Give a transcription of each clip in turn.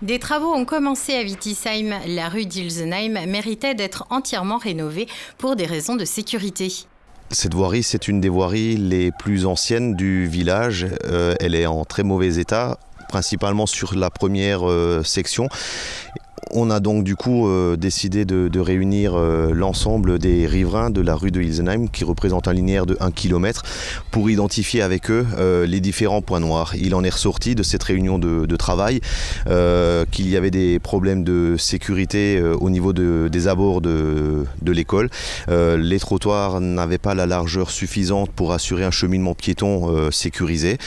Des travaux ont commencé à Wittisheim. La rue d'Ilsenheim méritait d'être entièrement rénovée pour des raisons de sécurité. Cette voirie, c'est une des voiries les plus anciennes du village. Elle est en très mauvais état, principalement sur la première section. On a donc du coup décidé de réunir l'ensemble des riverains de la rue de Ilsenheim qui représente un linéaire de 1 km pour identifier avec eux les différents points noirs. Il en est ressorti de cette réunion de travail qu'il y avait des problèmes de sécurité au niveau des abords de l'école. Les trottoirs n'avaient pas la largeur suffisante pour assurer un cheminement piéton sécurisé.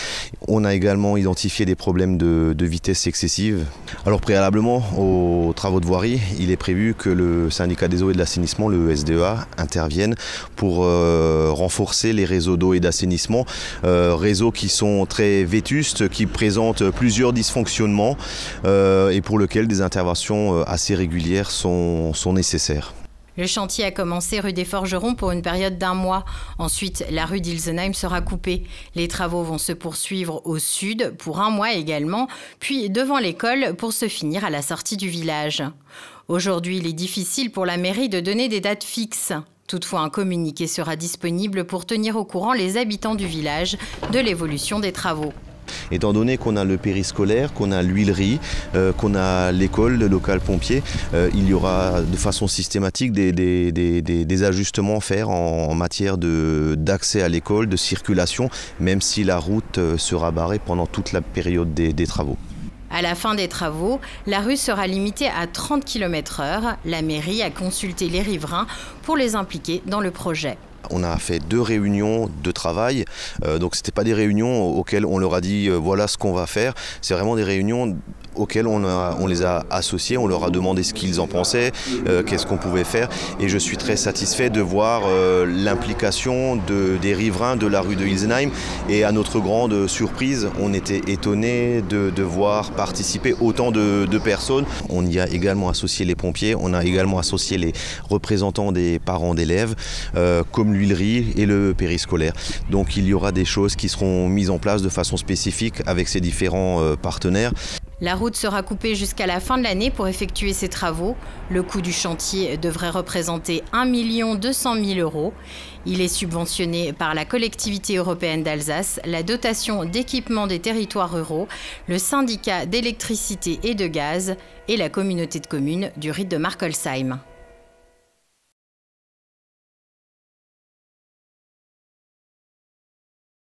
On a également identifié des problèmes de vitesse excessive. Alors préalablement aux travaux de voirie, il est prévu que le syndicat des eaux et de l'assainissement, le SDEA, intervienne pour renforcer les réseaux d'eau et d'assainissement, réseaux qui sont très vétustes, qui présentent plusieurs dysfonctionnements et pour lesquels des interventions assez régulières sont nécessaires. Le chantier a commencé rue des Forgerons pour une période d'1 mois. Ensuite, la rue d'Ilsenheim sera coupée. Les travaux vont se poursuivre au sud pour 1 mois également, puis devant l'école pour se finir à la sortie du village. Aujourd'hui, il est difficile pour la mairie de donner des dates fixes. Toutefois, un communiqué sera disponible pour tenir au courant les habitants du village de l'évolution des travaux. Étant donné qu'on a le périscolaire, qu'on a l'huilerie, qu'on a l'école, le local pompier, il y aura de façon systématique des ajustements à faire en matière d'accès à l'école, de circulation, même si la route sera barrée pendant toute la période des travaux. À la fin des travaux, la rue sera limitée à 30 km/h. La mairie a consulté les riverains pour les impliquer dans le projet. On a fait 2 réunions de travail, donc ce n'étaient pas des réunions auxquelles on leur a dit voilà ce qu'on va faire, c'est vraiment des réunions auxquelles on les a associés, on leur a demandé ce qu'ils en pensaient, qu'est-ce qu'on pouvait faire, et je suis très satisfait de voir l'implication des riverains de la rue de Ilsenheim, et à notre grande surprise, on était étonnés de voir participer autant de personnes. On y a également associé les pompiers, on a également associé les représentants des parents d'élèves, comme l'huilerie et le périscolaire. Donc il y aura des choses qui seront mises en place de façon spécifique avec ces différents partenaires. La route sera coupée jusqu'à la fin de l'année pour effectuer ces travaux. Le coût du chantier devrait représenter 1 200 000 €. Il est subventionné par la collectivité européenne d'Alsace, la dotation d'équipement des territoires ruraux, le syndicat d'électricité et de gaz et la communauté de communes du Ried de Markolsheim.